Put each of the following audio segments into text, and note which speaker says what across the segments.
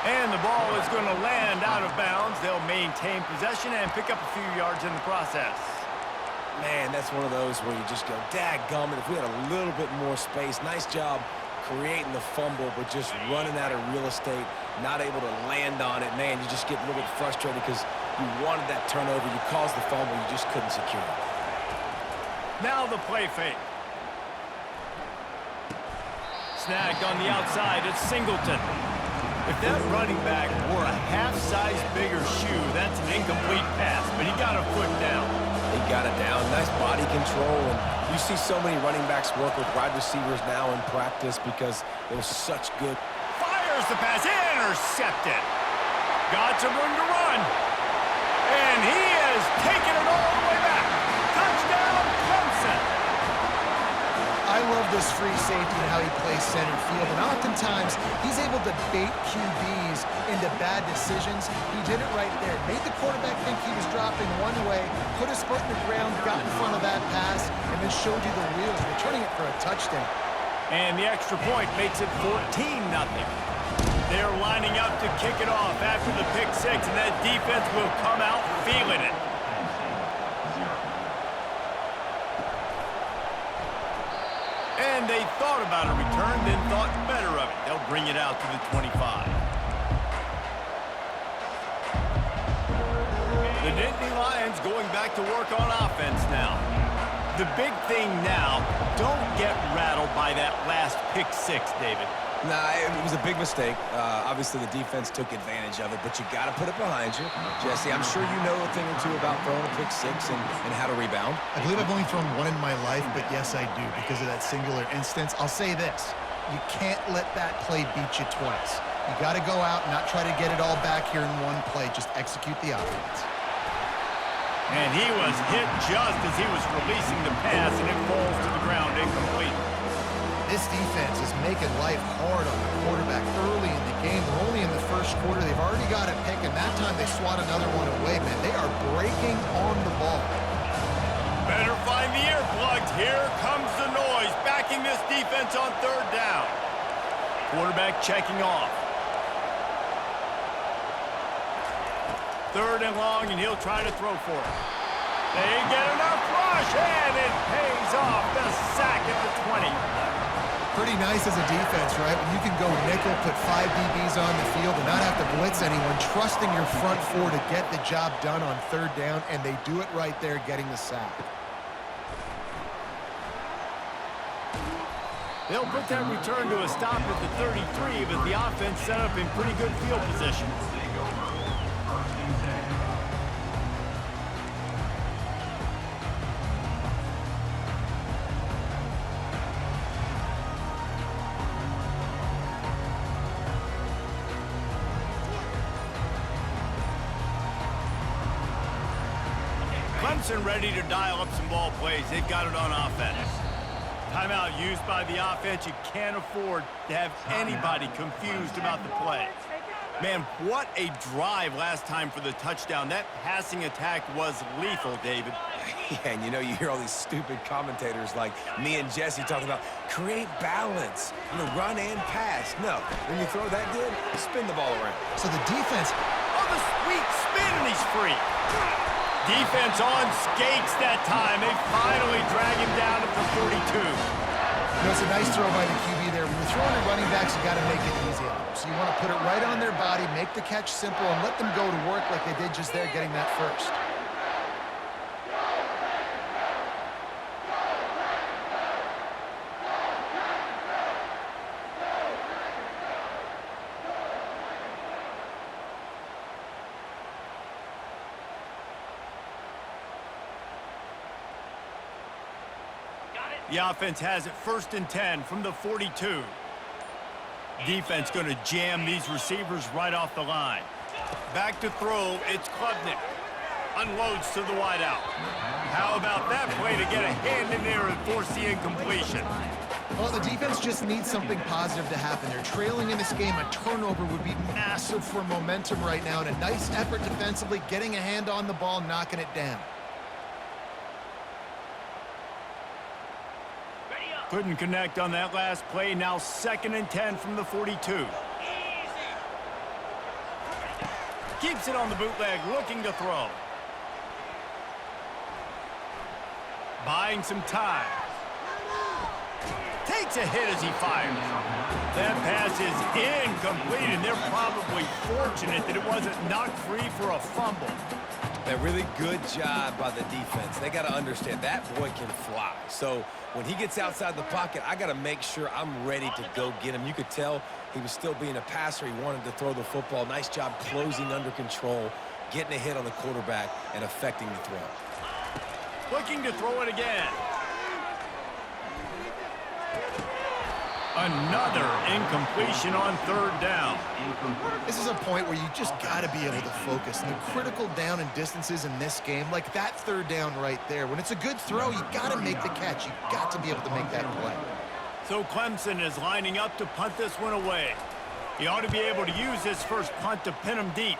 Speaker 1: And the ball is going to land out of bounds. They'll maintain possession and pick up a few yards in the process.
Speaker 2: Man, that's one of those where you just go, dadgummit, if we had a little bit more space. Nice job creating the fumble, but just running out of real estate, not able to land on it. Man, you just get a little bit frustrated because you wanted that turnover. You caused the fumble. You just couldn't secure it.
Speaker 1: Now the play fake. Snagged on the outside. It's Singleton. If that running back wore a half-size bigger shoe, that's an incomplete pass, but he got a foot down.
Speaker 2: He got it down. Nice body control. And you see so many running backs work with wide receivers now in practice because it was such good.
Speaker 1: Fires the pass. Intercepted. Got some room to run. And he is taking it all the way back. Touchdown, Clemson.
Speaker 3: I love this free safety and how he plays center field. And oftentimes, he's able to bait QBs into bad decisions. He did it right there. Made the quarterback think he was dropping one way, put his foot in the ground, got in front of that pass, and then showed you the wheels, returning it for a touchdown.
Speaker 1: And the extra point makes it 14-0. They're lining up to kick it off after the pick six, and that defense will come out feeling it. And they thought about a return, then thought better of it. They'll bring it out to the 25. The Nittany Lions going back to work on offense now. The big thing now, don't get rattled by that last pick six, David.
Speaker 2: Nah, it was a big mistake. Obviously, the defense took advantage of it, but you got to put it behind you. Jesse, I'm sure you know a thing or two about throwing a pick six and how to rebound.
Speaker 3: I believe I've only thrown one in my life, but yes, I do, because of that singular instance. I'll say this. You can't let that play beat you twice. You got to go out and not try to get it all back here in one play. Just execute the offense.
Speaker 1: And he was hit just as he was releasing the pass, and it falls to the ground incomplete.
Speaker 3: This defense is making life hard on the quarterback early in the game. We're only in the first quarter. They've already got a pick, and that time they swat another one away, man. They are breaking on the ball.
Speaker 1: Better find the earplugs. Here comes the noise, backing this defense on third down. Quarterback checking off. Third and long, and he'll try to throw for it. They get enough rush, and it pays off. The sack at the 20.
Speaker 3: Pretty nice as a defense, right? When you can go nickel, put 5 DBs on the field and not have to blitz anyone, trusting your front four to get the job done on third down, and they do it right there, getting the sack.
Speaker 1: They'll put that return to a stop at the 33, but the offense set up in pretty good field position. Clemson ready to dial up some ball plays. They've got it on offense. Timeout used by the offense. You can't afford to have anybody confused about the play. Man, what a drive last time for the touchdown. That passing attack was lethal, David.
Speaker 2: Yeah, and you know, you hear all these stupid commentators like me and Jesse talking about create balance, run and pass. No, when you throw that good, spin the ball around.
Speaker 3: So the defense...
Speaker 1: Oh, the sweet spin, and he's free. Defense on skates that time. They finally drag him down at the 42.
Speaker 3: It's a nice throw by the QB there. When you're throwing at running backs, you got to make it easy on them. So you want to put it right on their body, make the catch simple, and let them go to work like they did just there, getting that first.
Speaker 1: The offense has it 1st and 10 from the 42. Defense going to jam these receivers right off the line. Back to throw, it's Klubnik. Unloads to the wideout. How about that play to get a hand in there and force the incompletion?
Speaker 3: Well, the defense just needs something positive to happen. They're trailing in this game. A turnover would be massive for momentum right now, and a nice effort defensively, getting a hand on the ball, knocking it down.
Speaker 1: Couldn't connect on that last play. Now 2nd and 10 from the 42. Keeps it on the bootleg, looking to throw. Buying some time. Takes a hit as he fires. That pass is incomplete, and they're probably fortunate that it wasn't knocked free for a fumble.
Speaker 2: A really good job by the defense. They got to understand that boy can fly. So when he gets outside the pocket, I got to make sure I'm ready to go get him. You could tell he was still being a passer. He wanted to throw the football. Nice job closing under control, getting a hit on the quarterback, and affecting the throw.
Speaker 1: Looking to throw it again. Another incompletion on third down.
Speaker 3: This is a point where you just got to be able to focus. The critical down and distances in this game, like that third down right there. When it's a good throw, you got to make the catch. You got to be able to make that play.
Speaker 1: So Clemson is lining up to punt this one away. He ought to be able to use his first punt to pin him deep.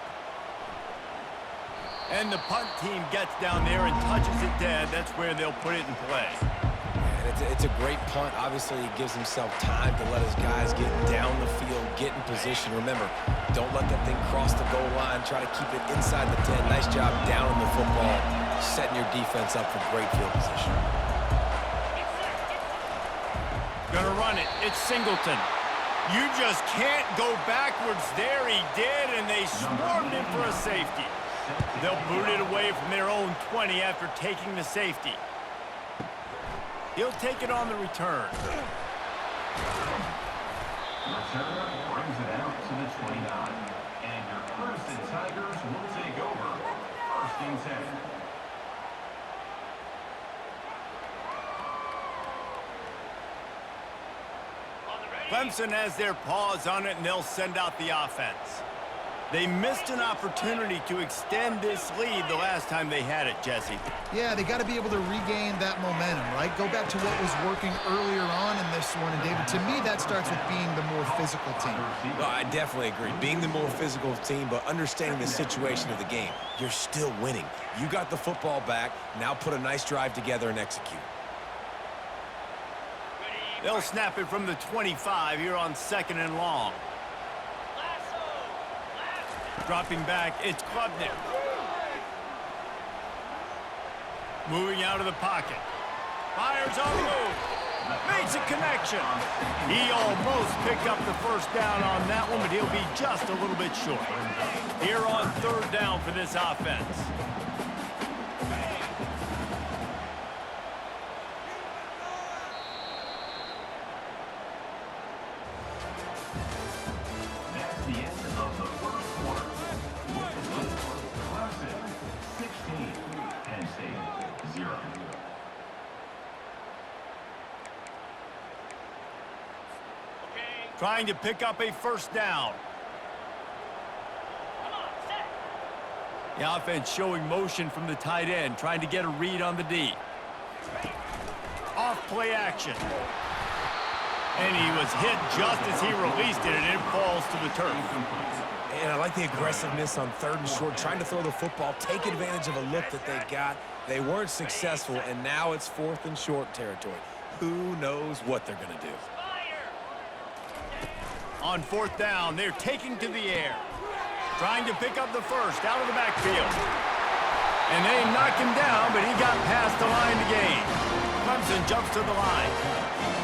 Speaker 1: And the punt team gets down there and touches it dead. That's where they'll put it in play.
Speaker 2: It's a great punt. Obviously, he gives himself time to let his guys get down the field, get in position. Remember, don't let that thing cross the goal line. Try to keep it inside the 10. Nice job down in the football, setting your defense up for great field position.
Speaker 1: Gonna run it. It's Singleton. You just can't go backwards there. He did, and they swarmed him for a safety. They'll boot it away from their own 20 after taking the safety. He'll take it on the return.
Speaker 4: Returner brings it out to the 29. And your Crimson Tigers will take over. First and 10.
Speaker 1: Clemson has their paws on it, and they'll send out the offense. They missed an opportunity to extend this lead the last time they had it, Jesse.
Speaker 3: Yeah, they got to be able to regain that momentum, right? Go back to what was working earlier on in this one. And, David, to me, that starts with being the more physical team.
Speaker 2: No, I definitely agree. Being the more physical team, but understanding the situation of the game. You're still winning. You got the football back. Now put a nice drive together and execute.
Speaker 1: They'll snap it from the 25 here on 2nd and long. Dropping back, it's Klubnik. Moving out of the pocket. Fires on the move. Makes a connection. He almost picked up the first down on that one, but he'll be just a little bit short. Here on 3rd down for this offense.
Speaker 4: That's the end of the first quarter. Clemson 16, Penn State 0.
Speaker 1: Trying to pick up a first down. The offense showing motion from the tight end, trying to get a read on the D. Off play action. And he was hit just as he released it, and it falls to the turf.
Speaker 2: And I like the aggressiveness on 3rd and short, trying to throw the football, take advantage of a look that they got. They weren't successful, and now it's 4th and short territory. Who knows what they're going to do?
Speaker 1: On 4th down, they're taking to the air. Trying to pick up the first out of the backfield. And they knocked him down, but he got past the line to gain. Clemson jumps to the line.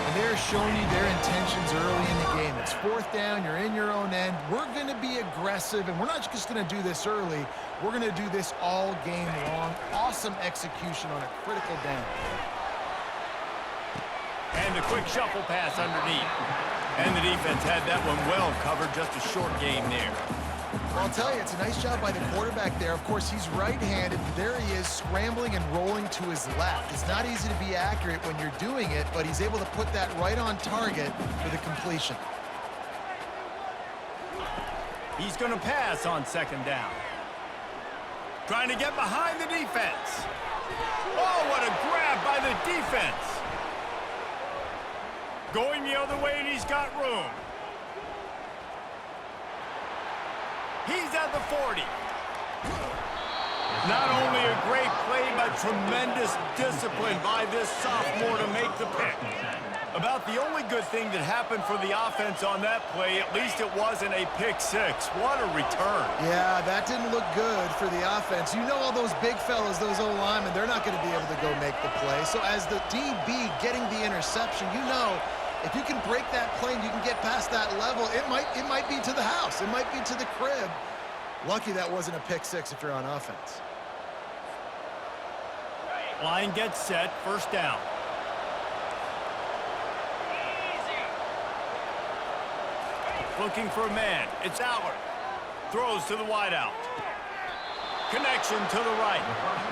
Speaker 3: And they're showing you their intentions early in the game. It's 4th down. You're in your own end. We're going to be aggressive, and we're not just going to do this early. We're going to do this all game long. Awesome execution on a critical down.
Speaker 1: And a quick shuffle pass underneath. And the defense had that one well covered, just a short game there.
Speaker 3: Well, I'll tell you, it's a nice job by the quarterback there. Of course, he's right-handed. There he is, scrambling and rolling to his left. It's not easy to be accurate when you're doing it, but he's able to put that right on target for the completion.
Speaker 1: He's going to pass on 2nd down. Trying to get behind the defense. Oh, what a grab by the defense. Going the other way, and he's got room. He's at the 40. Not only a great play, but tremendous discipline by this sophomore to make the pick. About the only good thing that happened for the offense on that play, at least it wasn't a pick six. What a return.
Speaker 3: Yeah, that didn't look good for the offense. You know all those big fellas, those O-linemen, they're not going to be able to go make the play. So as the DB getting the interception, you know, if you can break that plane, you can get past that level, it might be to the house. It might be to the crib. Lucky that wasn't a pick six if you're on offense.
Speaker 1: Line gets set, first down. Looking for a man. It's Allard. Throws to the wideout. Connection to the right.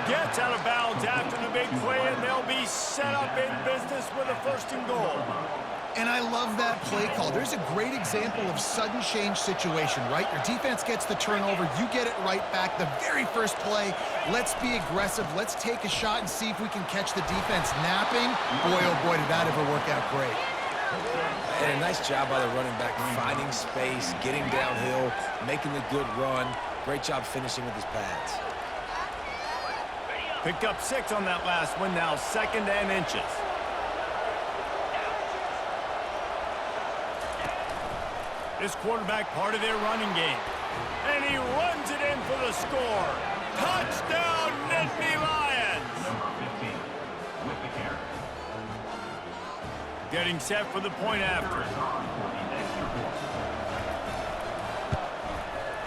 Speaker 1: Gets out of bounds after the big play, and they'll be set up in business with a first and goal.
Speaker 3: And I love that play call. There's a great example of sudden change situation, right? Your defense gets the turnover. You get it right back. The very first play, let's be aggressive. Let's take a shot and see if we can catch the defense napping. Boy, oh boy, did that ever work out great.
Speaker 2: And a nice job by the running back, finding space, getting downhill, making the good run. Great job finishing with his pads.
Speaker 1: Picked up 6 on that last one, now 2nd and inches. This quarterback part of their running game. And he runs it in for the score. Touchdown, Nittany Lions!
Speaker 4: Number 15 with the carry.
Speaker 1: Getting set for the point after.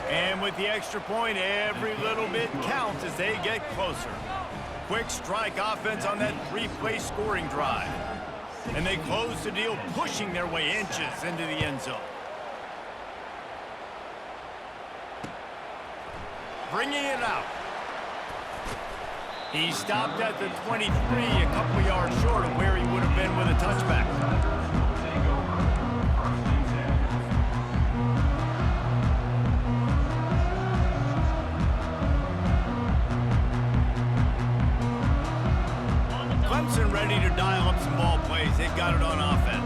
Speaker 1: And with the extra point, every little bit counts as they get closer. Quick strike offense on that 3-play scoring drive. And they close the deal, pushing their way inches into the end zone. Bringing it out. He stopped at the 23, a couple of yards short of where he would have been with a touchback. Clemson ready to dial up some ball plays. They've got it on offense.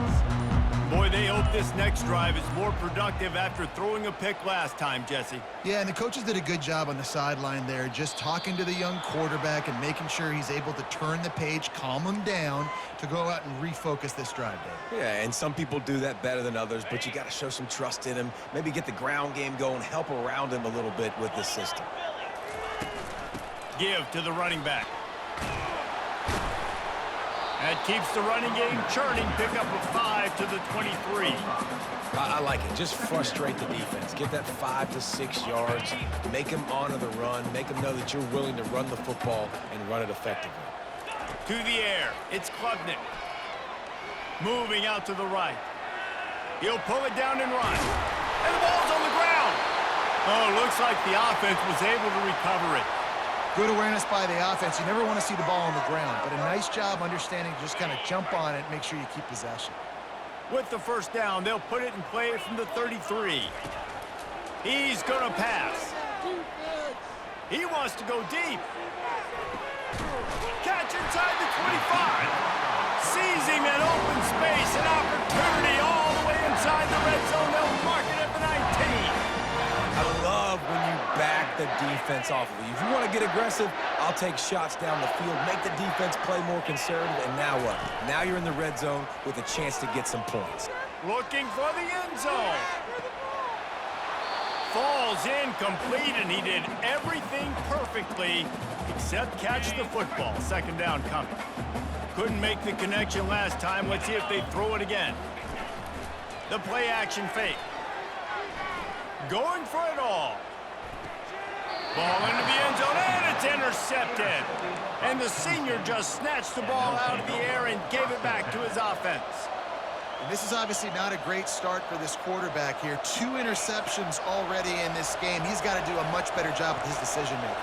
Speaker 1: Boy, they hope this next drive is more productive after throwing a pick last time, Jesse.
Speaker 3: Yeah, and the coaches did a good job on the sideline there, just talking to the young quarterback and making sure he's able to turn the page, calm him down to go out and refocus this drive, Dave.
Speaker 2: Yeah, and some people do that better than others, but you got to show some trust in him, maybe get the ground game going, help around him a little bit with this system.
Speaker 1: Give to the running back. That keeps the running game churning. Pick up a 5 to the 23.
Speaker 2: I like it. Just frustrate the defense. Get that 5 to 6 yards. Make them honor the run. Make them know that you're willing to run the football and run it effectively.
Speaker 1: To the air. It's Klubnik. Moving out to the right. He'll pull it down and run. And the ball's on the ground. Oh, looks like the offense was able to recover it.
Speaker 3: Good awareness by the offense. You never want to see the ball on the ground, but a nice job understanding to just kind of jump on it, make sure you keep possession.
Speaker 1: With the first down, they'll put it in play from the 33. He's going to pass. He wants to go deep. Catch inside the 25. Seizing that open space, an opportunity all the way inside the red zone. They'll mark it at the 19.
Speaker 2: I love when you back the defense off of you. If you want to get aggressive, I'll take shots down the field, make the defense play more conservative, and now what? Now you're in the red zone with a chance to get some points.
Speaker 1: Looking for the end zone. Falls incomplete, and he did everything perfectly except catch the football. Second down coming. Couldn't make the connection last time. Let's see if they throw it again. The play action fake. Going for it all. Ball into the end zone, and it's intercepted. And the senior just snatched the ball out of the air and gave it back to his offense.
Speaker 3: And this is obviously not a great start for this quarterback here. 2 interceptions already in this game. He's got to do a much better job with his decision-making.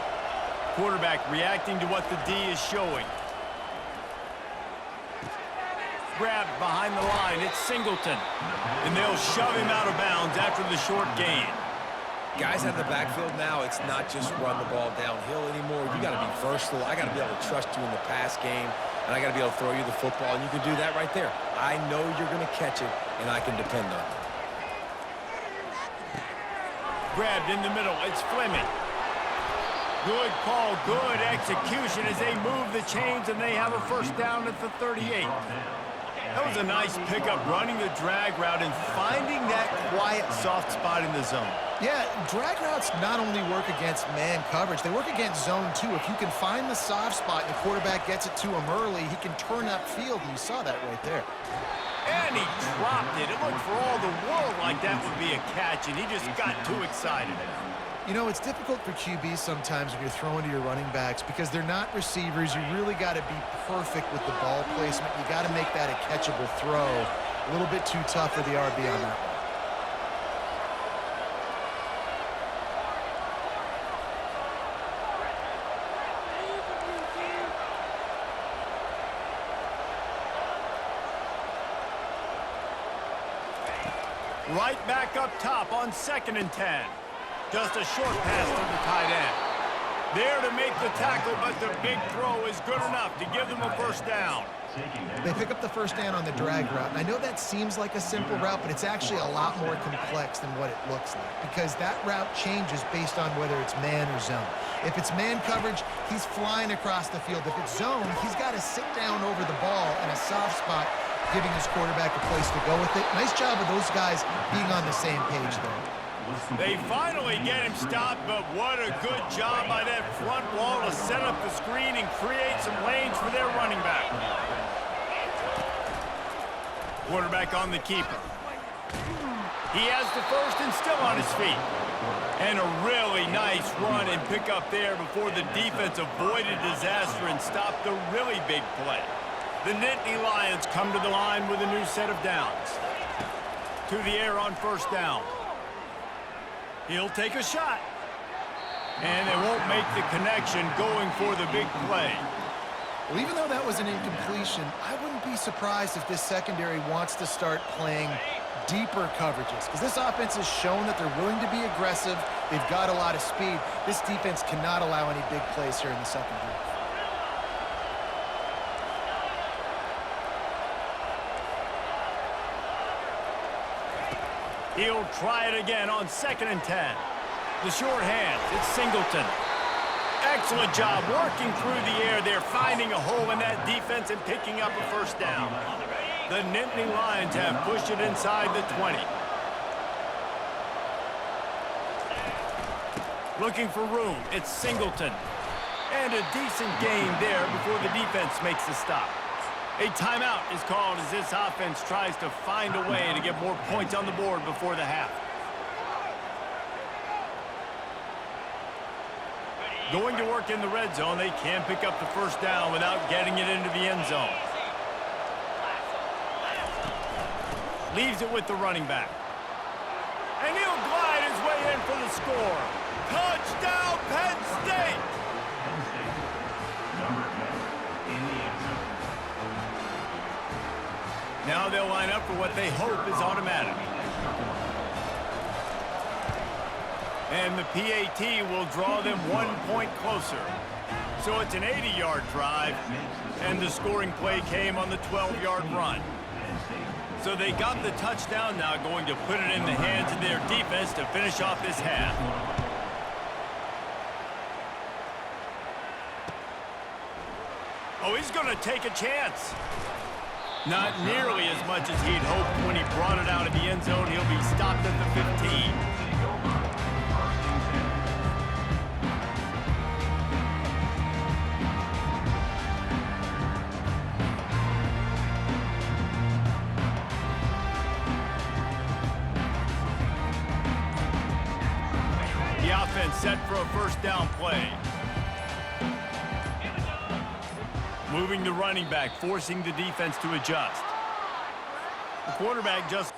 Speaker 1: Quarterback reacting to what the D is showing. Grabbed behind the line, it's Singleton. And they'll shove him out of bounds after the short gain.
Speaker 2: Guys out of the backfield now, it's not just run the ball downhill anymore. You got to be versatile. I got to be able to trust you in the pass game, and I got to be able to throw you the football, and you can do that right there. I know you're going to catch it, and I can depend on it.
Speaker 1: Grabbed in the middle, it's Fleming. Good call, good execution as they move the chains and they have a first down at the 38. That was a nice pickup, running the drag route and finding that quiet, soft spot in the zone.
Speaker 3: Yeah, drag routes not only work against man coverage, they work against zone too. If you can find the soft spot and the quarterback gets it to him early, he can turn upfield, and you saw that right there.
Speaker 1: And he dropped it. It looked for all the world like that would be a catch, and he just got too excited.
Speaker 3: You know, it's difficult for QBs sometimes when you're throwing to your running backs because they're not receivers. You really got to be perfect with the ball placement. You got to make that a catchable throw. A little bit too tough for the RB on that one.
Speaker 1: Right back up top on 2nd and 10. Just a short pass to the tight end. There to make the tackle, but the big throw is good enough to give them a first down.
Speaker 3: They pick up the first down on the drag route. And I know that seems like a simple route, but it's actually a lot more complex than what it looks like because that route changes based on whether it's man or zone. If it's man coverage, he's flying across the field. If it's zone, he's got to sit down over the ball in a soft spot, giving his quarterback a place to go with it. Nice job of those guys being on the same page there.
Speaker 1: They finally get him stopped, but what a good job by that front wall to set up the screen and create some lanes for their running back. Quarterback on the keeper. He has the first and still on his feet. And a really nice run and pick up there before the defense avoided disaster and stopped the really big play. The Nittany Lions come to the line with a new set of downs. To the air on first down. He'll take a shot. And they won't make the connection going for the big play.
Speaker 3: Well, even though that was an incompletion, I wouldn't be surprised if this secondary wants to start playing deeper coverages because this offense has shown that they're willing to be aggressive. They've got a lot of speed. This defense cannot allow any big plays here in the second half.
Speaker 1: He'll try it again on 2nd and 10. The short hands, it's Singleton. Excellent job working through the air there, finding a hole in that defense and picking up a first down. The Nittany Lions have pushed it inside the 20. Looking for room, it's Singleton. And a decent gain there before the defense makes the stop. A timeout is called as this offense tries to find a way to get more points on the board before the half. Going to work in the red zone, they can pick up the first down without getting it into the end zone. Leaves it with the running back. And he'll glide his way in for the score. Touchdown, Penn State! Now they'll line up for what they hope is automatic. And the PAT will draw them 1 point closer. So it's an 80-yard drive, and the scoring play came on the 12-yard run. So they got the touchdown, now going to put it in the hands of their defense to finish off this half. Oh, he's going to take a chance. Not nearly as much as he'd hoped when he brought it out of the end zone. He'll be stopped at the 15. The offense set for a first down play. Moving the running back, forcing the defense to adjust. The quarterback just...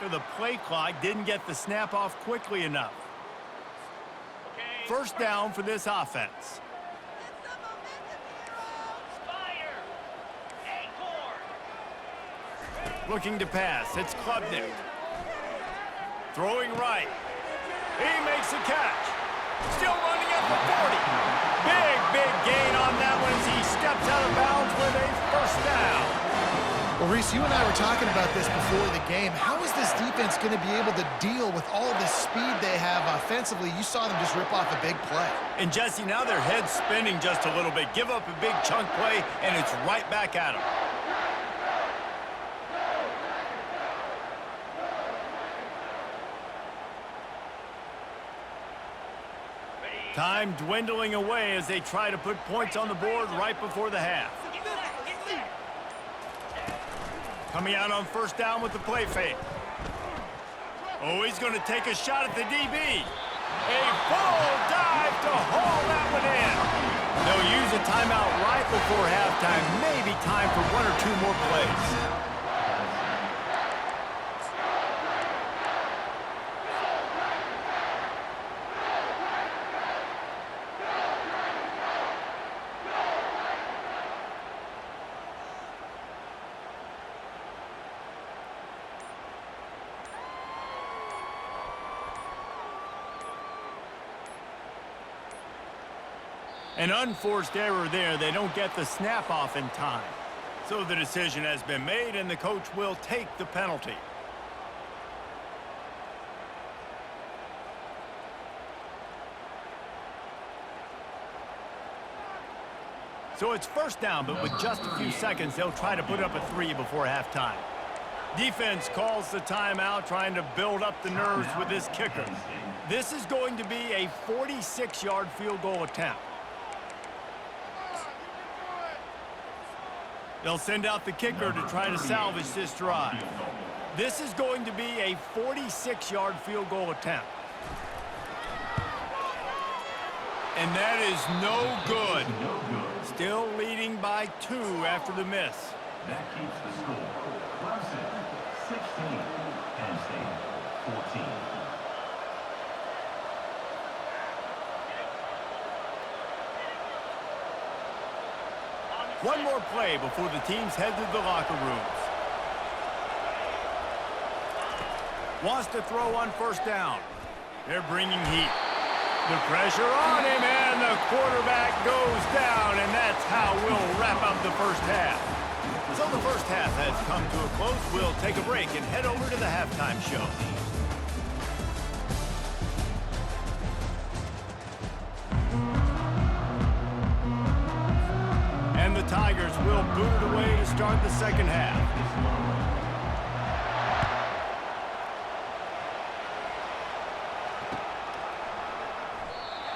Speaker 1: of the play clock, didn't get the snap off quickly enough. First down for this offense. Looking to pass. It's Klubnik. Throwing right. He makes a catch. Still running at the 40. Big gain on that one as he steps out of bounds with a first down.
Speaker 3: Well, Reese, you and I were talking about this before the game. How is this defense going to be able to deal with all the speed they have offensively? You saw them just rip off a big play.
Speaker 1: And, Jesse, now their head's spinning just a little bit. Give up a big chunk play, and it's right back at them. Time dwindling away as they try to put points on the board right before the half. Coming out on first down with the play fake. Oh, he's going to take a shot at the DB. A full dive to haul that one in. They'll use a timeout right before halftime. Maybe time for one or two more plays. An unforced error there. They don't get the snap off in time. So the decision has been made, and the coach will take the penalty. So it's first down, but with just a few seconds, they'll try to put up a 3 before halftime. Defense calls the timeout, trying to build up the nerves with this kicker. This is going to be a 46-yard field goal attempt. They'll send out the kicker to try to salvage this drive. This is going to be a 46-yard field goal attempt. And that is no good. Still leading by 2 after the miss.
Speaker 4: That keeps the score. Clemson, 16. Penn State, 14.
Speaker 1: One more play before the teams head to the locker rooms. Wants to throw on first down. They're bringing heat. The pressure on him, and the quarterback goes down, and that's how we'll wrap up the first half. So the first half has come to a close. We'll take a break and head over to the halftime show. And the Tigers will boot it away to start the second half.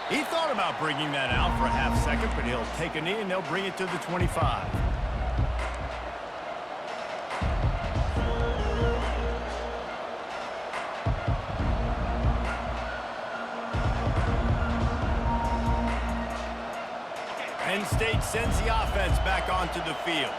Speaker 1: He thought about bringing that out for a half second, but he'll take a knee and they'll bring it to the 25. Penn State sends the offense back onto the field.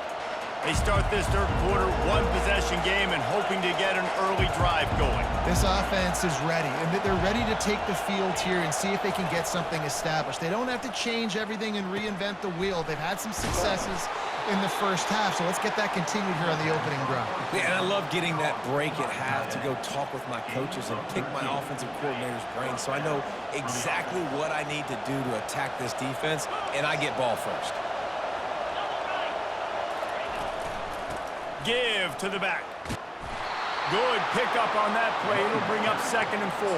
Speaker 1: They start this third quarter, one-possession game, and hoping to get an early drive going.
Speaker 3: This offense is ready, and they're ready to take the field here and see if they can get something established. They don't have to change everything and reinvent the wheel. They've had some successes in the first half, so let's get that continued here on the opening drive.
Speaker 2: Yeah, and I love getting that break at half to go talk with my coaches and pick my offensive coordinator's brain so I know exactly what I need to do to attack this defense, and I get ball first.
Speaker 1: Give to the back. Good pickup on that play. It'll bring up 2nd and 4.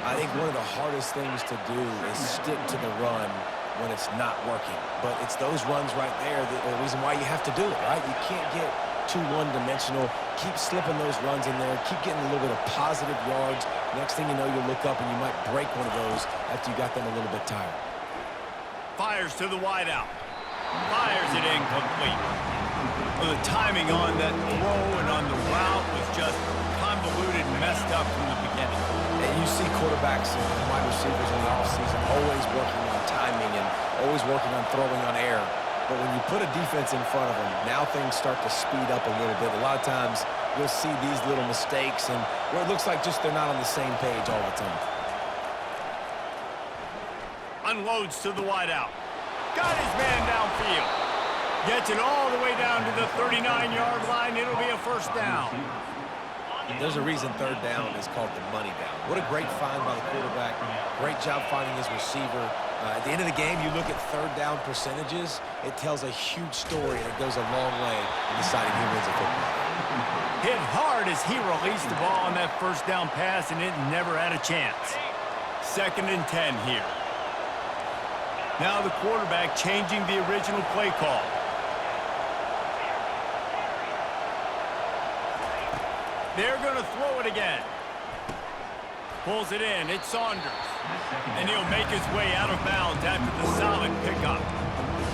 Speaker 2: I think one of the hardest things to do is stick to the run when it's not working. But it's those runs right there that are the reason why you have to do it, right? You can't get too one-dimensional. Keep slipping those runs in there. Keep getting a little bit of positive yards. Next thing you know, you look up and you might break one of those after you got them a little bit tired.
Speaker 1: Fires to the wideout. Fires it incomplete. Well, the timing on that throw and on the route was just convoluted and messed up from the beginning.
Speaker 2: And you see quarterbacks and wide receivers in the offseason always working on timing and always working on throwing on air. But when you put a defense in front of them, now things start to speed up a little bit. A lot of times you'll see these little mistakes and where it looks like just they're not on the same page all the time.
Speaker 1: Unloads to the wideout. Got his man downfield. Gets it all the way down to the 39-yard line. It'll be a first down.
Speaker 2: There's a reason third down is called the money down. What a great find by the quarterback. Great job finding his receiver. At the end of the game, you look at third down percentages, it tells a huge story, and it goes a long way in deciding who wins a football game.
Speaker 1: Hit hard as he released the ball on that first down pass, and it never had a chance. 2nd and 10 here. Now the quarterback changing the original play call. They're going to throw it again. Pulls it in. It's Saunders. And he'll make his way out of bounds after the solid pickup.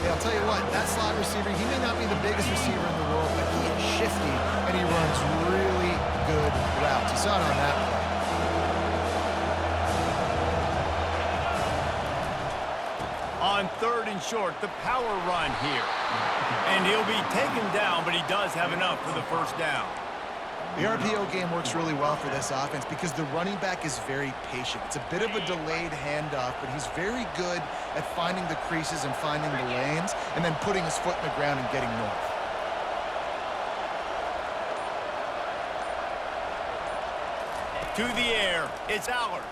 Speaker 3: Yeah, I'll tell you what, that slot receiver, he may not be the biggest receiver in the world, but he is shifty, and he runs really good routes. You saw it on that play.
Speaker 1: On 3rd and short, the power run here. And he'll be taken down, but he does have enough for the first down.
Speaker 3: The RPO game works really well for this offense because the running back is very patient. It's a bit of a delayed handoff, but he's very good at finding the creases and finding the lanes and then putting his foot in the ground and getting north.
Speaker 1: To the air, it's Allard.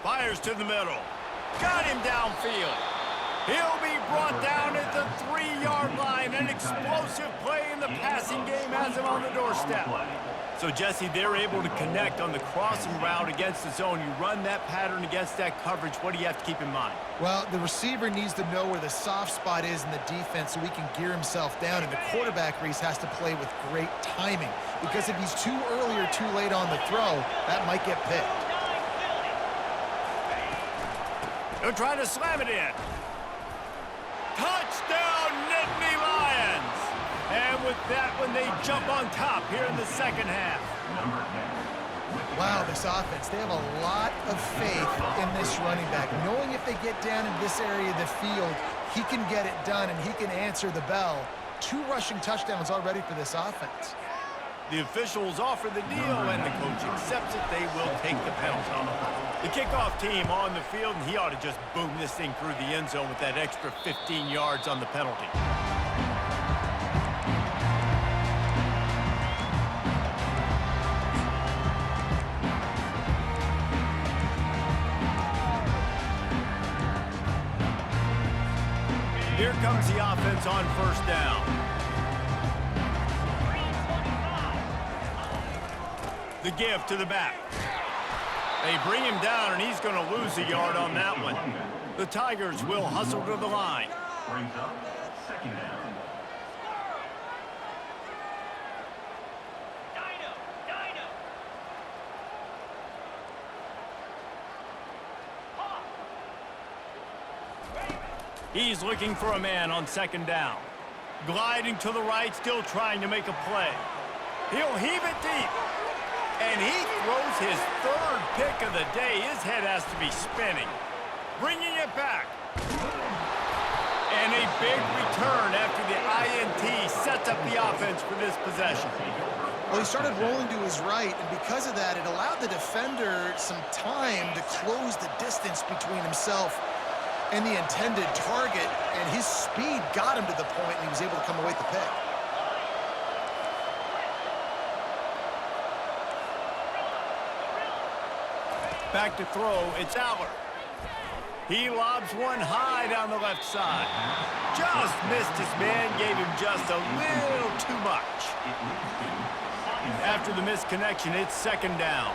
Speaker 1: Fires to the middle. Got him downfield. He'll be brought down at the 3-yard line. An explosive play in the passing game has him on the doorstep. So, Jesse, they're able to connect on the crossing route against the zone. You run that pattern against that coverage. What do you have to keep in mind?
Speaker 3: Well, the receiver needs to know where the soft spot is in the defense so he can gear himself down. And the quarterback, Reese, has to play with great timing. Because if he's too early or too late on the throw, that might get picked.
Speaker 1: They're trying to slam it in. Touchdown, Nittany Lions! And with that one, they jump on top here in the second half.
Speaker 3: Wow, this offense, they have a lot of faith in this running back. Knowing if they get down in this area of the field, he can get it done and he can answer the bell. 2 rushing touchdowns already for this offense.
Speaker 1: The officials offer the deal, and the coach accepts it. They will take the penalty. The kickoff team on the field, and he ought to just boom this thing through the end zone with that extra 15 yards on the penalty. Here comes the offense on first down. The give to the back. They bring him down, and he's going to lose a yard on that one. The Tigers will hustle to the line.
Speaker 4: Brings up 2nd down.
Speaker 1: He's looking for a man on 2nd down. Gliding to the right, still trying to make a play. He'll heave it deep. And he throws his 3rd pick of the day. His head has to be spinning. Bringing it back. And a big return after the INT sets up the offense for this possession.
Speaker 3: Well, he started rolling to his right, and because of that, it allowed the defender some time to close the distance between himself and the intended target, and his speed got him to the point, and he was able to come away with the pick.
Speaker 1: Back to throw, it's Allard. He lobs one high down the left side. Just missed his man, gave him just a little too much. After the misconnection, it's 2nd down.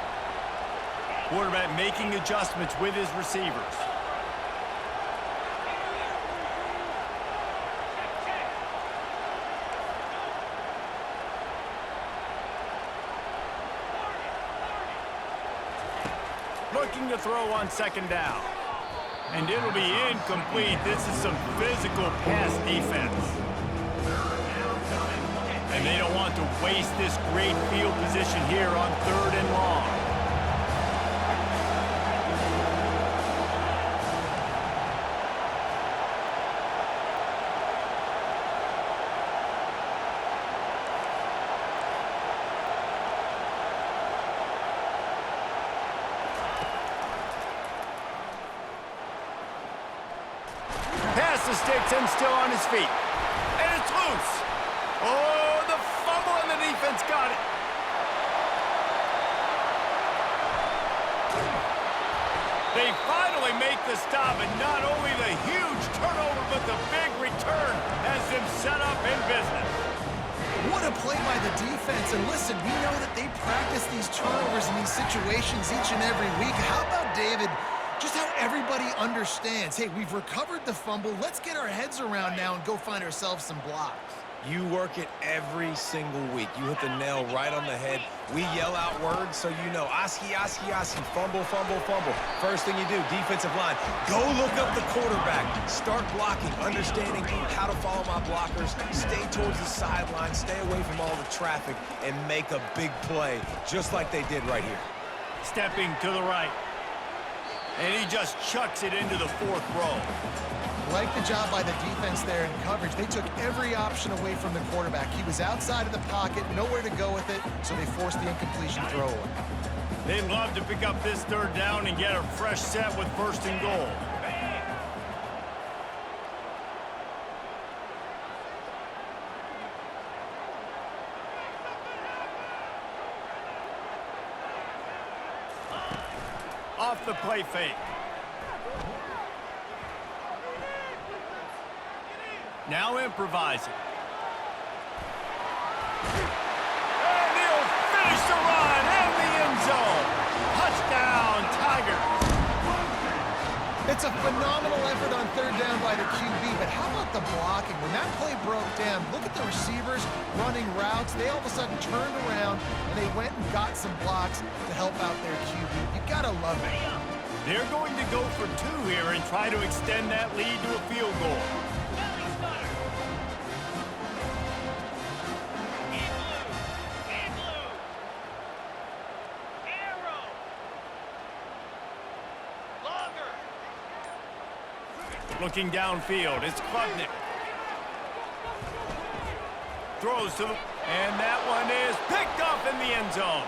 Speaker 1: Quarterback making adjustments with his receivers. Looking to throw on 2nd down. And it'll be incomplete. This is some physical pass defense. And they don't want to waste this great field position here on 3rd and long. the sticks and still on his feet. And it's loose. Oh, the fumble and the defense got it. They finally make the stop, and not only the huge turnover, but the big return has them set up in business.
Speaker 3: What a play by the defense. And listen, we know that they practice these turnovers in these situations each and every week. How about, David, just how everybody understands, hey, we've recovered the fumble. Let's get our heads around now and go find ourselves some blocks.
Speaker 2: You work it every single week. You hit the nail right on the head. We yell out words so you know. Oski, Oski, Oski, fumble, fumble, fumble. First thing you do, defensive line, go look up the quarterback. Start blocking, understanding how to follow my blockers. Stay towards the sideline, stay away from all the traffic, and make a big play, just like they did right here.
Speaker 1: Stepping to the right. And he just chucks it into the fourth row.
Speaker 3: Like the job by the defense there in coverage. They took every option away from the quarterback. He was outside of the pocket, nowhere to go with it, so they forced the incompletion throw away.
Speaker 1: They'd love to pick up this third down and get a fresh set with first and goal. Off the play fake. Now improvising. And he'll finish the run and the end zone. Touchdown, Tigers.
Speaker 3: It's a phenomenal effort on third down by the QB, but how about the blocking? When that play broke down, look at the receivers running routes. They all of a sudden turned around, and they went and got some blocks to help out their QB. You gotta love it.
Speaker 1: They're going to go for two here and try to extend that lead to a field goal. Looking downfield, it's Klubnik. Throws to the... And that one is picked off in the end zone.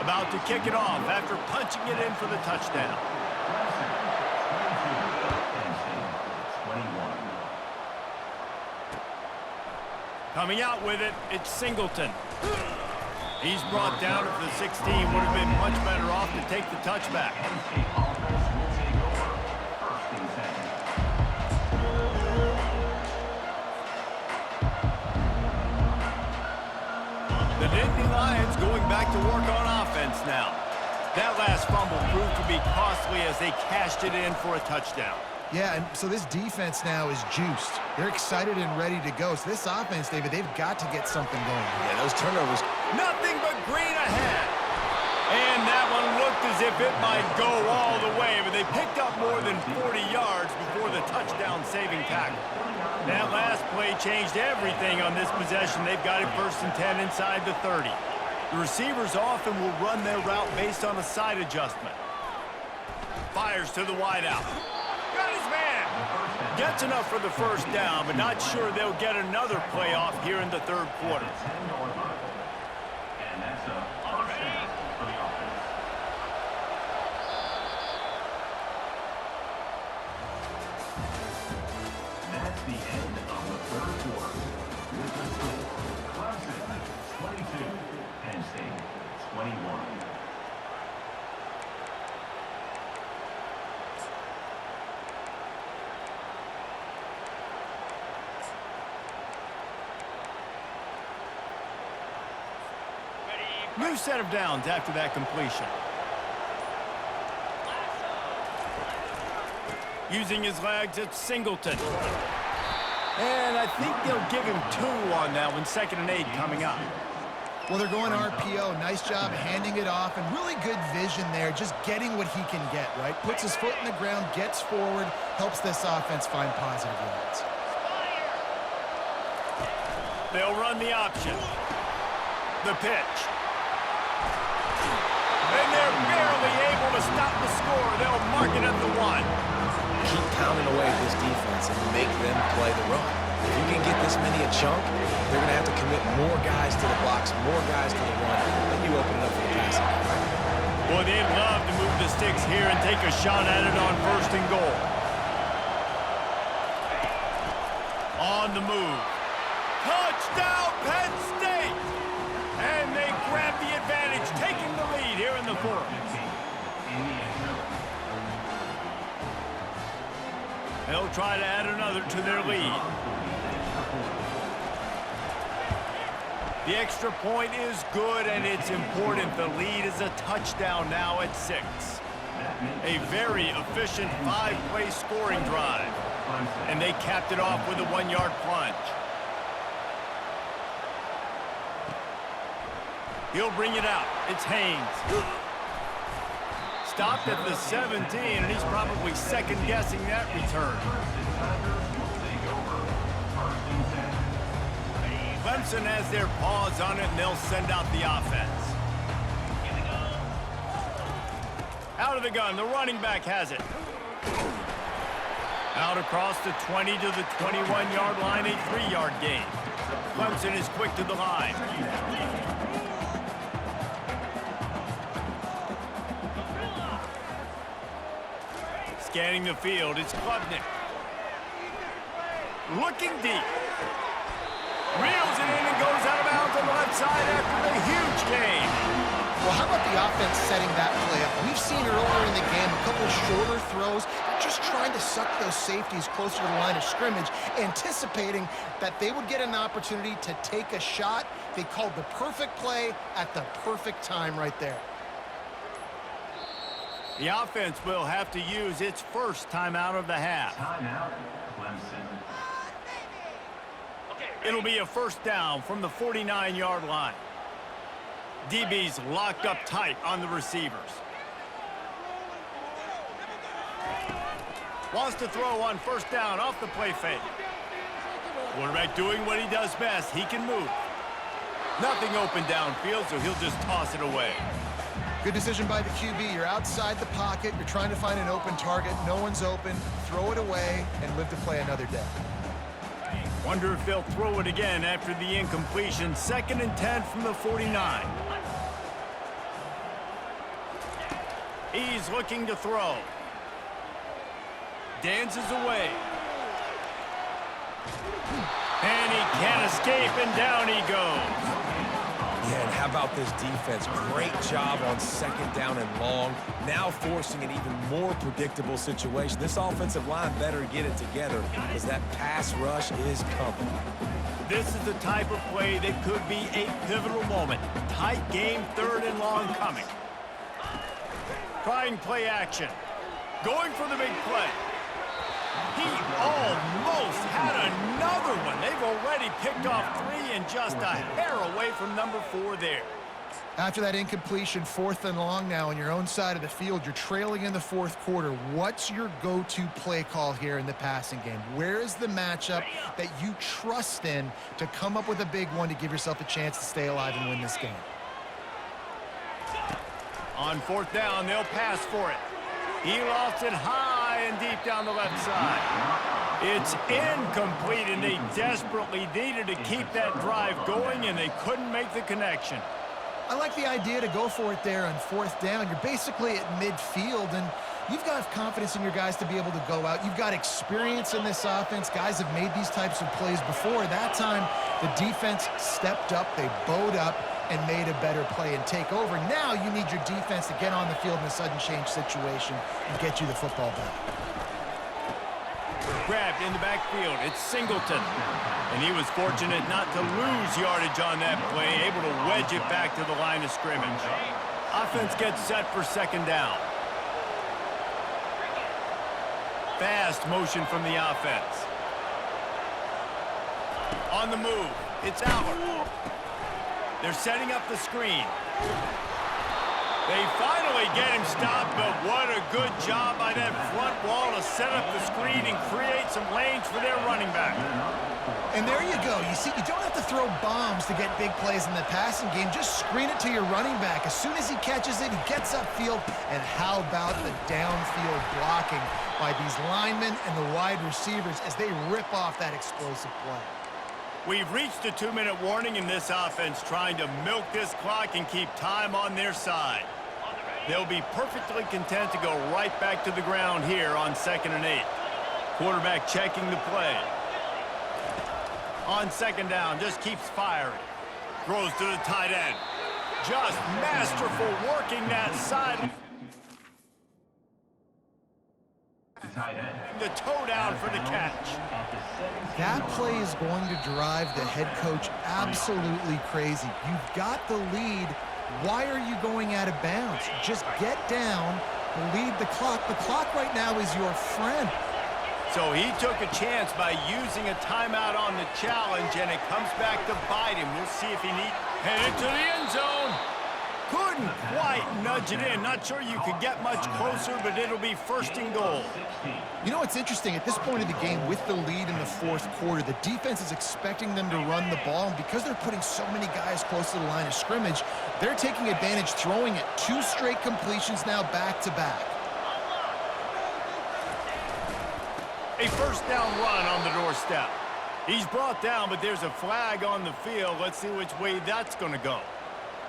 Speaker 1: About to kick it off after punching it in for the touchdown. Coming out with it, it's Singleton. He's brought down at the 16. Would have been much better off to take the touchback. The Nittany Lions going back to work on offense now. That last fumble proved to be costly as they cashed it in for a touchdown.
Speaker 3: Yeah, and so this defense now is juiced. They're excited and ready to go. So this offense, David, they've got to get something going.
Speaker 2: Yeah, those turnovers.
Speaker 1: Nothing but green ahead. And that one looked as if it might go all the way, but they picked up more than 40 yards before the touchdown-saving tackle. That last play changed everything on this possession. They've got it first and 10 inside the 30. The receivers often will run their route based on a side adjustment. Fires to the wideout. Got his man. Gets enough for the first down, but not sure they'll get another play off here in the third quarter.
Speaker 4: And that's a offset for the offense. That's the end of the third quarter. With the score, Clemson 22, Penn State 21.
Speaker 1: New set of downs after that completion. Using his legs, it's Singleton. And I think they'll give him 2 on that one. 2nd and 8 coming up.
Speaker 3: Well, they're going RPO. Nice job handing it off, and really good vision there, just getting what he can get, right? Puts his foot in the ground, gets forward, helps this offense find positive yards.
Speaker 1: They'll run the option. The pitch. And they're barely able to stop the score. They'll mark it at the 1.
Speaker 2: Keep pounding away at this defense and make them play the run. If you can get this many a chunk, they're going to have to commit more guys to the box, more guys to the run, and you open it up for the passing.
Speaker 1: Boy, they'd love to move the sticks here and take a shot at it on 1st and goal. On the move. Touchdown, Penn State! And they grab the advantage, taking the lead here in the 4th. They'll try to add another to their lead. The extra point is good, and it's important. The lead is a touchdown now at 6. A very efficient 5-play scoring drive. And they capped it off with a 1-yard plunge. He'll bring it out. It's Haynes. Stopped at the 17, and he's probably second-guessing that return. Clemson has their paws on it, and they'll send out the offense. Out of the gun, the running back has it. Out across the 20 to the 21-yard line, a 3-yard gain. Clemson is quick to the line. Scanning the field, it's Klubnik. Looking deep. Reels it in and goes out of bounds on the left side after the huge gain.
Speaker 3: Well, how about the offense setting that play up? We've seen earlier in the game a couple of shorter throws, just trying to suck those safeties closer to the line of scrimmage, anticipating that they would get an opportunity to take a shot. They called the perfect play at the perfect time right there.
Speaker 1: The offense will have to use its first timeout of the half.
Speaker 4: Timeout, Clemson.
Speaker 1: It'll be a 1st down from the 49-yard line. DB's locked up tight on the receivers. Wants to throw on 1st down off the play fake. Quarterback doing what he does best. He can move. Nothing open downfield, so he'll just toss it away.
Speaker 3: Good decision by the QB. You're outside the pocket. You're trying to find an open target. No one's open. Throw it away and live to play another day.
Speaker 1: Wonder if they'll throw it again after the incompletion. 2nd and 10 from the 49. He's looking to throw. Dances away. And he can't escape, and down he goes.
Speaker 2: Yeah, and how about this defense? Great job on 2nd down and long, now forcing an even more predictable situation. This offensive line better get it together because that pass rush is coming.
Speaker 1: This is the type of play that could be a pivotal moment. Tight game, 3rd and long coming. Trying play action. Going for the big play. He almost had another one. They've already picked off 3 and just a hair away from number 4 there.
Speaker 3: After that incompletion, 4th and long now on your own side of the field, you're trailing in the 4th quarter. What's your go-to play call here in the passing game? Where is the matchup that you trust in to come up with a big one to give yourself a chance to stay alive and win this game?
Speaker 1: On 4th down, they'll pass for it. He lofts it high and deep down the left side. It's incomplete, and they desperately needed to keep that drive going, and they couldn't make the connection.
Speaker 3: I like the idea to go for it there on 4th down. You're basically at midfield, and you've got confidence in your guys to be able to go out. You've got experience in this offense. Guys have made these types of plays before. That time, the defense stepped up. They bowed up and made a better play and take over. Now you need your defense to get on the field in a sudden change situation and get you the football back.
Speaker 1: Grabbed in the backfield. It's Singleton. And he was fortunate not to lose yardage on that play, able to wedge it back to the line of scrimmage. Offense gets set for 2nd down. Fast motion from the offense. On the move. It's Albert. They're setting up the screen. They finally get him stopped, but what a good job by that front wall to set up the screen and create some lanes for their running back.
Speaker 3: And there you go. You see, you don't have to throw bombs to get big plays in the passing game. Just screen it to your running back. As soon as he catches it, he gets upfield. And how about the downfield blocking by these linemen and the wide receivers as they rip off that explosive play?
Speaker 1: We've reached a 2-minute warning in this offense, trying to milk this clock and keep time on their side. They'll be perfectly content to go right back to the ground here on 2nd and 8. Quarterback checking the play. On 2nd down, just keeps firing. Throws to the tight end. Just masterful working that side. The toe down for the catch.
Speaker 3: That play is going to drive the head coach absolutely crazy. You've got the lead. Why are you going out of bounds? Just get down, lead the clock. The clock right now is your friend.
Speaker 1: So he took a chance by using a timeout on the challenge, and it comes back to bite him. We'll see if he needs... Headed to the end zone. Couldn't quite nudge it in. Not sure you could get much closer, but it'll be 1st and goal.
Speaker 3: You know what's interesting? At this point of the game, with the lead in the 4th quarter, the defense is expecting them to run the ball, and because they're putting so many guys close to the line of scrimmage, they're taking advantage, throwing it 2 straight completions now back-to-back.
Speaker 1: A 1st down run on the doorstep. He's brought down, but there's a flag on the field. Let's see which way that's going to go.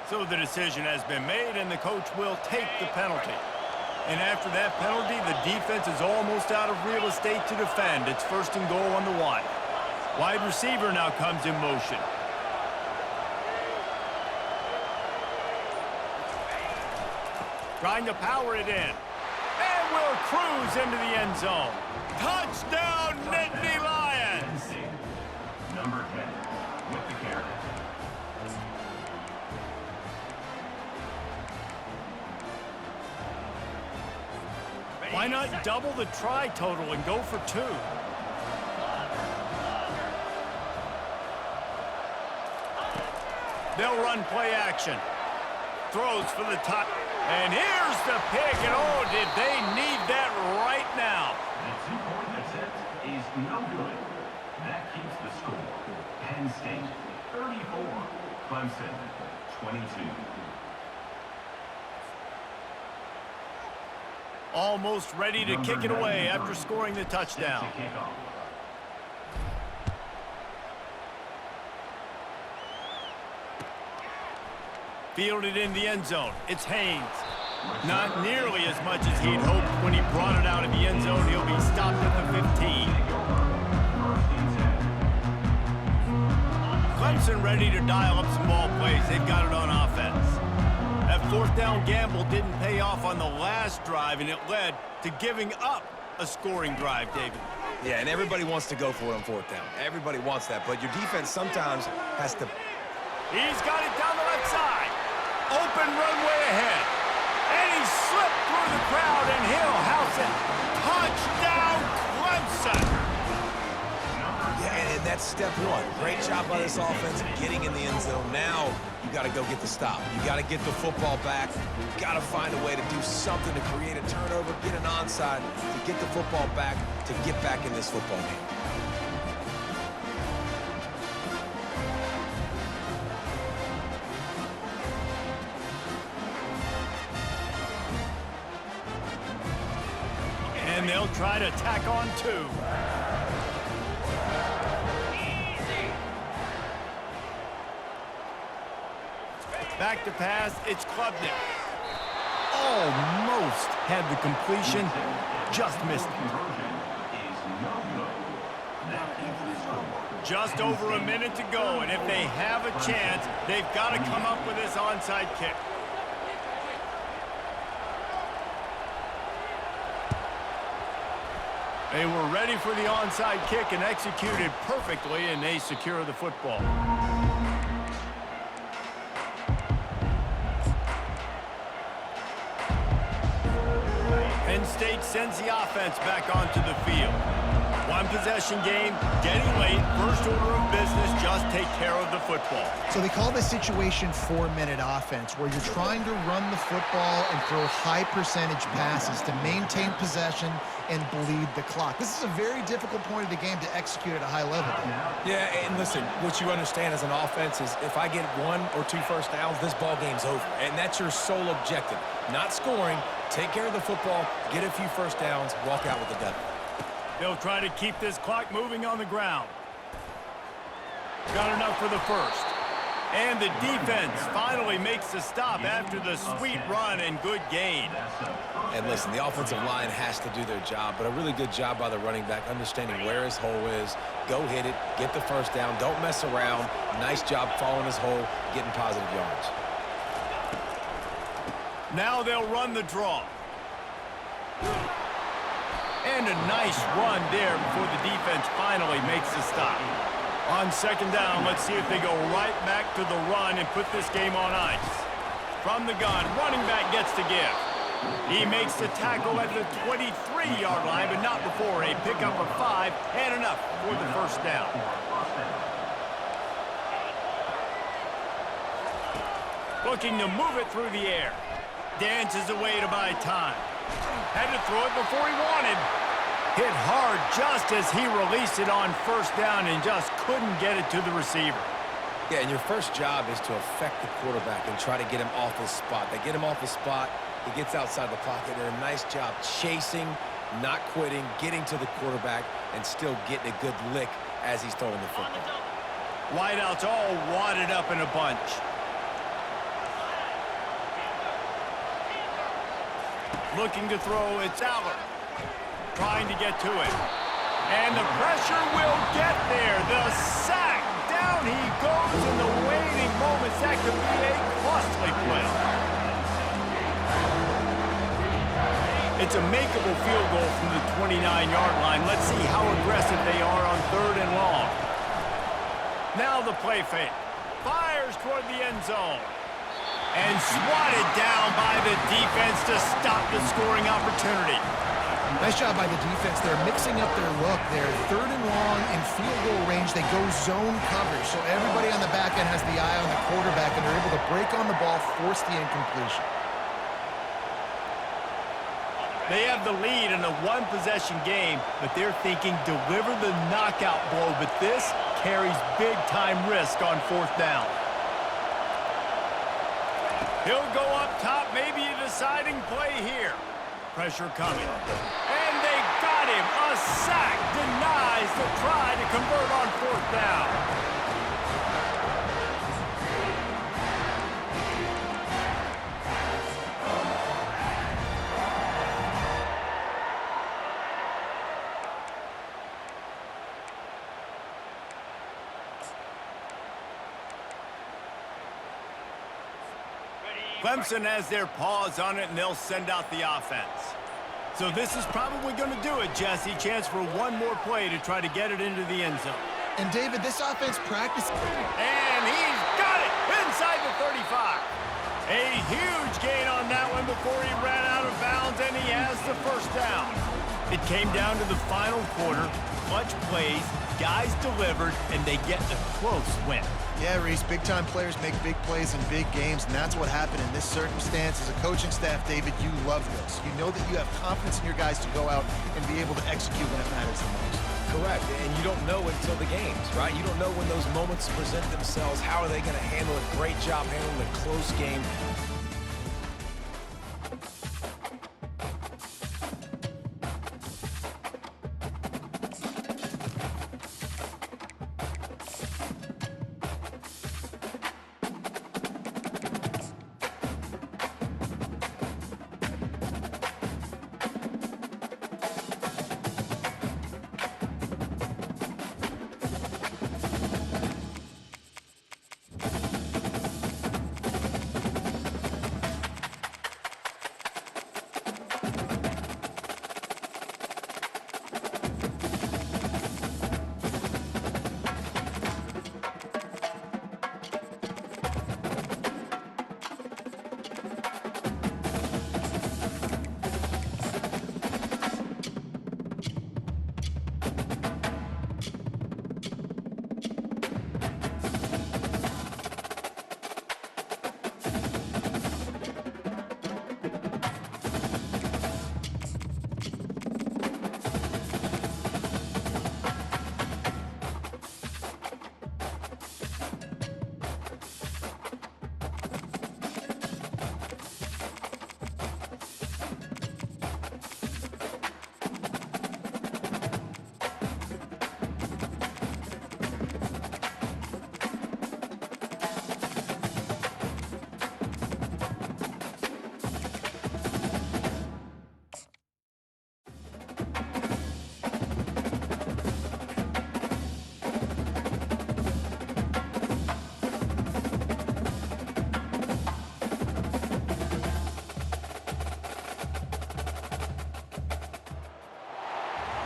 Speaker 1: So the decision has been made, and the coach will take the penalty. And after that penalty, the defense is almost out of real estate to defend. It's 1st and goal on the 1. Wide receiver now comes in motion. Trying to power it in. And will cruise into the end zone. Touchdown, Nittany Lions!
Speaker 4: Number 10 with the carry.
Speaker 1: Why not double the try total and go for 2? They'll run play action. Throws for the top. And here's the pick. And oh, did they need that right now?
Speaker 4: The 2-point attempt is no good. That keeps the score. Penn State 34, Clemson 22.
Speaker 1: Almost ready to kick it away after scoring the touchdown. Fielded in the end zone. It's Haynes. Not nearly as much as he'd hoped when he brought it out of the end zone. He'll be stopped at the 15. Clemson ready to dial up some ball plays. They've got it on offense. That 4th down gamble didn't pay off on the last drive, and it led to giving up a scoring drive, David.
Speaker 2: Yeah, and everybody wants to go for it on 4th down. Everybody wants that, but your defense sometimes has to...
Speaker 1: He's got it down the left side. Open runway ahead. And he slipped through the crowd, and he'll house it. Touchdown, Clemson!
Speaker 2: Yeah, and that's step 1. Great job by this offense getting in the end zone. Now you got to go get the stop. You got to get the football back. You got to find a way to do something to create a turnover, get an onside, to get the football back, to get back in this football game.
Speaker 1: And they'll try to tack on 2. Back to pass, it's Klubnik. Almost had the completion, just missed it. Just over a minute to go, and if they have a chance, they've got to come up with this onside kick. They were ready for the onside kick and executed perfectly, and they secure the football. Penn State sends the offense back onto the field. One possession game, getting late, first order of business, just take care of the football.
Speaker 3: So they call this situation 4-minute offense, where you're trying to run the football and throw high percentage passes to maintain possession and bleed the clock. This is a very difficult point of the game to execute at a high level.
Speaker 2: Yeah, and listen, what you understand as an offense is if I get 1 or 2 first downs, this ball game's over. And that's your sole objective. Not scoring, take care of the football, get a few first downs, walk out with the W.
Speaker 1: They'll try to keep this clock moving on the ground. Got enough for the first. And the defense finally makes the stop after the sweet run and good gain.
Speaker 2: And listen, the offensive line has to do their job, but a really good job by the running back, understanding where his hole is. Go hit it, get the first down, don't mess around. Nice job following his hole, getting positive yards.
Speaker 1: Now they'll run the draw. And a nice run there before the defense finally makes the stop. On second down, let's see if they go right back to the run and put this game on ice. From the gun, running back gets the give. He makes the tackle at the 23-yard line, but not before a pickup of 5 and enough for the first down. Looking to move it through the air. Dances away to buy time. Had to throw it before he wanted. Hit hard just as he released it on first down and just couldn't get it to the receiver.
Speaker 2: Yeah, and your first job is to affect the quarterback and try to get him off his spot. They get him off his spot, he gets outside the pocket, and a nice job chasing, not quitting, getting to the quarterback, and still getting a good lick as he's throwing the football.
Speaker 1: Wideouts all wadded up in a bunch. Looking to throw, it's Aller. Trying to get to it. And the pressure will get there. The sack. Down he goes in the waiting moments. That could be a costly play. It's a makeable field goal from the 29-yard line. Let's see how aggressive they are on third and long. Now the play fake. Fires toward the end zone. And swatted down by the defense to stop the scoring opportunity.
Speaker 3: Nice job by the defense. They're mixing up their look. They're third and long in field goal range. They go zone coverage. So everybody on the back end has the eye on the quarterback, and they're able to break on the ball, force the incompletion.
Speaker 1: They have the lead in a one-possession game, but they're thinking deliver the knockout blow. But this carries big-time risk on fourth down. He'll go up top, maybe a deciding play here. Pressure coming. And they got him. A sack denies the try to convert on fourth down. Clemson has their paws on it, and they'll send out the offense. So this is probably going to do it, Jesse. Chance for one more play to try to get it into the end zone.
Speaker 3: And, David, this offense practices.
Speaker 1: And he's got it inside the 35. A huge gain on that one before he ran out of bounds, and he has the first down. It came down to the final quarter. Clutch plays, guys delivered, and they get a close win.
Speaker 3: Yeah, Reese, big-time players make big plays in big games, and that's what happened in this circumstance. As a coaching staff, David, you love this. You know that you have confidence in your guys to go out and be able to execute when it matters the most.
Speaker 2: Correct, and you don't know until the games, right? You don't know when those moments present themselves. How are they going to handle it? Great job handling a close game.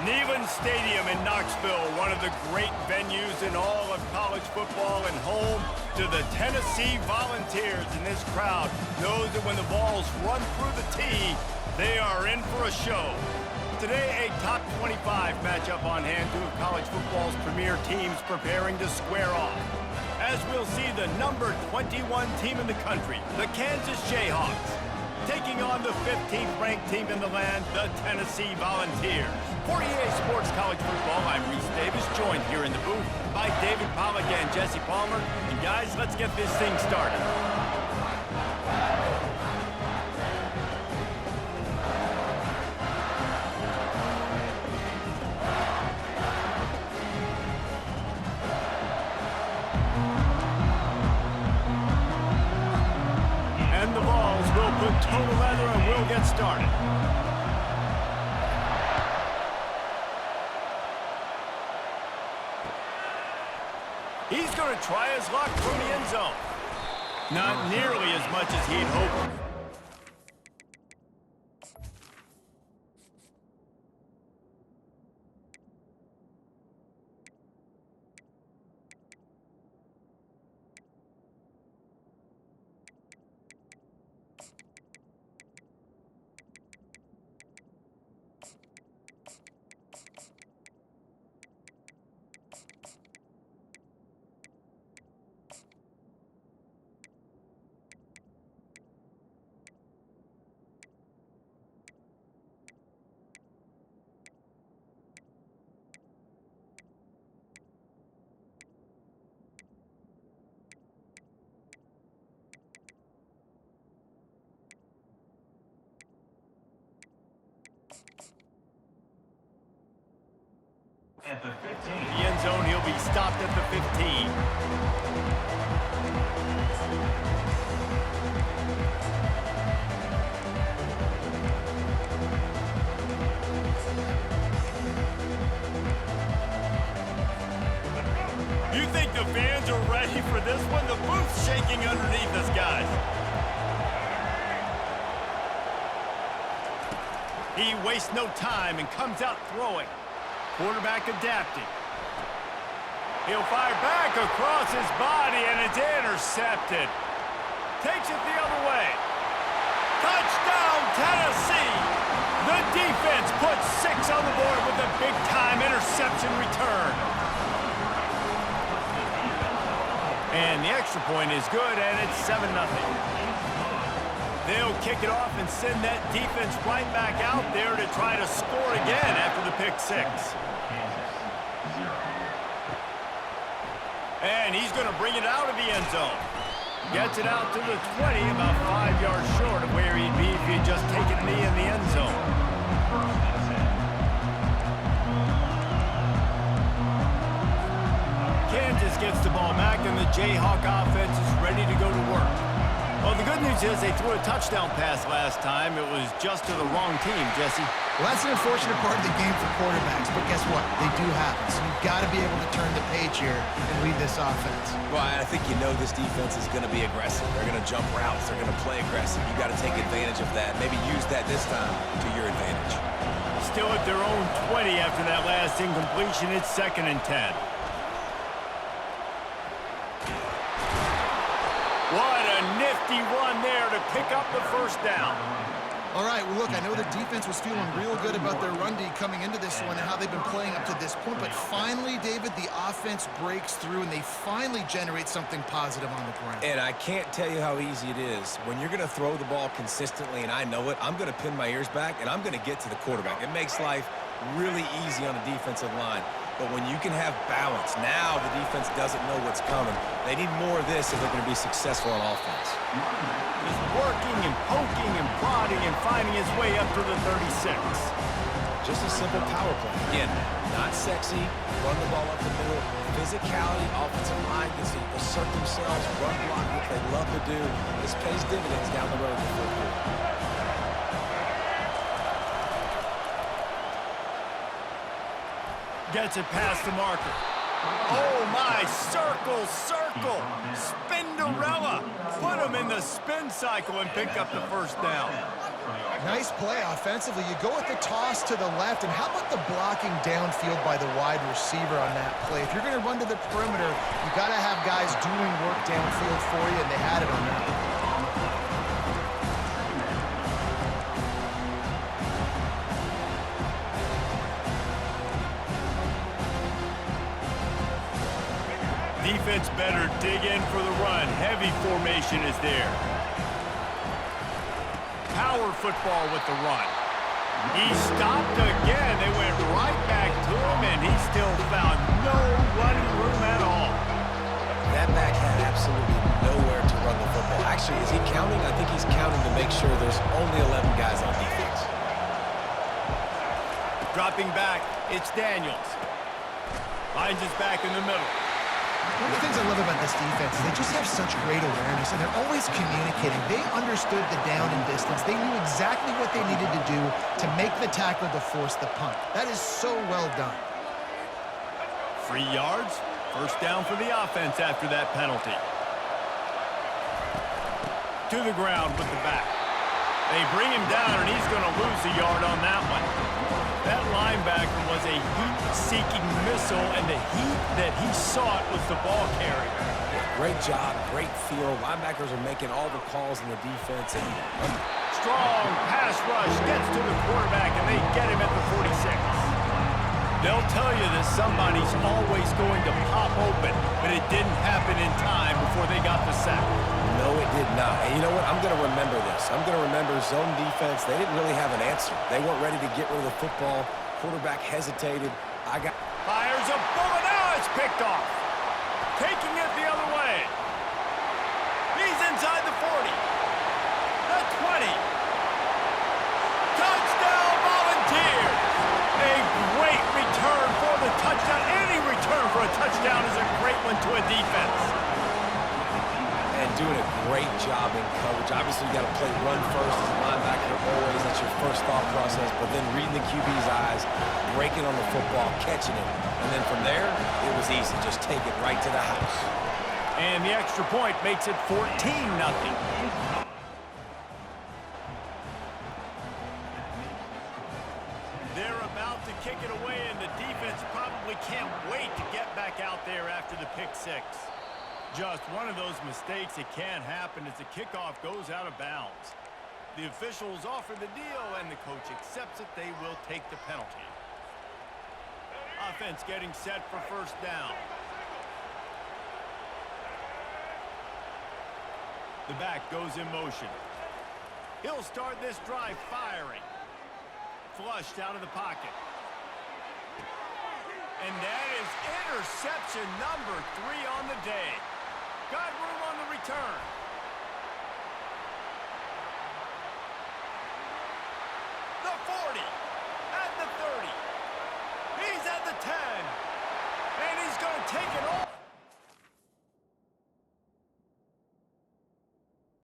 Speaker 1: Neyland Stadium in Knoxville, one of the great venues in all of college football and home to the Tennessee Volunteers. And this crowd knows that when the balls run through the tee, they are in for a show. Today, a top 25 matchup on hand, two of college football's premier teams preparing to square off. As we'll see the number 21 team in the country, the Kansas Jayhawks, taking on the 15th ranked team in the land, the Tennessee Volunteers. For EA Sports College Football, I'm Reese Davis, joined here in the booth by David Pollack and Jesse Palmer. And guys, let's get this thing started. And the balls will put total leather and we'll get started. He's going to try his luck from the end zone. Not nearly as much as he'd hoped.
Speaker 4: At the 15.
Speaker 1: The end zone, he'll be stopped at the 15. You think the fans are ready for this one? The booth's shaking underneath us, guys. He wastes no time and comes out throwing. Quarterback adapting. He'll fire back across his body, and it's intercepted. Takes it the other way. Touchdown, Tennessee! The defense puts 6 on the board with a big-time interception return. And the extra point is good, and it's 7-0. They'll kick it off and send that defense right back out there to try to score again after the pick 6. And he's going to bring it out of the end zone. Gets it out to the 20, about 5 yards short of where he'd be if he'd just taken a knee in the end zone. Kansas gets the ball back, and the Jayhawk offense is ready to go to work. Well, the good news is they threw a touchdown pass last time. It was just to the wrong team, Jesse.
Speaker 3: Well, that's an unfortunate part of the game for quarterbacks, but guess what? They do happen. So you've got to be able to turn the page here and lead this offense.
Speaker 2: Well, I think you know this defense is going to be aggressive. They're going to jump routes. They're going to play aggressive. You got to take advantage of that. Maybe use that this time to your advantage.
Speaker 1: Still at their own 20 after that last incompletion. It's 2nd and 10. What a nifty run there to pick up the first down.
Speaker 3: All right, well, look, I know the defense was feeling real good about their run D coming into this one and how they've been playing up to this point, but finally, David, the offense breaks through and they finally generate something positive on the ground.
Speaker 2: And I can't tell you how easy it is. When you're going to throw the ball consistently, and I know it, I'm going to pin my ears back, and I'm going to get to the quarterback. It makes life really easy on the defensive line. But when you can have balance, now the defense doesn't know what's coming. They need more of this if they're going to be successful on offense.
Speaker 1: He's working and poking and prodding and finding his way up to the 36.
Speaker 2: Just a simple power play. Again, not sexy, run the ball up the middle, physicality, offensive line gets to assert themselves, run block, which they love to do. This pays dividends down the road in the fourth quarter.
Speaker 1: Gets it past the marker. Oh, my. Circle, circle. Spindle Cinderella. Put him in the spin cycle and pick up the first down.
Speaker 3: Nice play offensively. You go with the toss to the left, and how about the blocking downfield by the wide receiver on that play? If you're going to run to the perimeter, you got to have guys doing work downfield for you, and they had it on that one.
Speaker 1: Defense better dig in for the run. Heavy formation is there. Power football with the run. He stopped again. They went right back to him, and he still found no running room at all.
Speaker 2: That back had absolutely nowhere to run the football. Actually, is he counting? I think he's counting to make sure there's only 11 guys on defense.
Speaker 1: Dropping back, it's Daniels. Finds his back in the middle.
Speaker 3: One of the things I love about this defense is they just have such great awareness, and they're always communicating. They understood the down and distance. They knew exactly what they needed to do to make the tackle to force the punt. That is so well done.
Speaker 1: 3 yards, first down for the offense after that penalty. To the ground with the back. They bring him down, and he's going to lose a yard on that one. That linebacker was a heat-seeking missile, and the heat that he sought was the ball carrier.
Speaker 2: Great job, great feel. Linebackers are making all the calls in the defense. And
Speaker 1: strong pass rush gets to the quarterback, and they get him at the 46. They'll tell you that somebody's always going to pop open, but it didn't happen in time before they got the sack.
Speaker 2: No, it did not. And you know what? I'm going to remember this. I'm going to remember zone defense. They didn't really have an answer. They weren't ready to get rid of the football. Quarterback hesitated.
Speaker 1: Fires a bullet. Now it's picked off. Taking it the other way. He's inside the 40. The 20. Touchdown Volunteers. A great return for the touchdown. Any return for a touchdown is a great one to a defense.
Speaker 2: And doing a great job in coverage. Obviously, you got to play run first as a linebacker always. That's your first thought process. But then reading the QB's eyes, breaking on the football, catching it. And then from there, it was easy. Just take it right to the house.
Speaker 1: And the extra point makes it 14-0. They're about to kick it away, and the defense probably can't wait to get back out there after the pick six. Just one of those mistakes that can happen as the kickoff goes out of bounds. The officials offer the deal, and the coach accepts it. They will take the penalty. Offense getting set for first down. The back goes in motion. He'll start this drive firing. Flushed out of the pocket. And that is interception number 3 on the day. Got room on the return.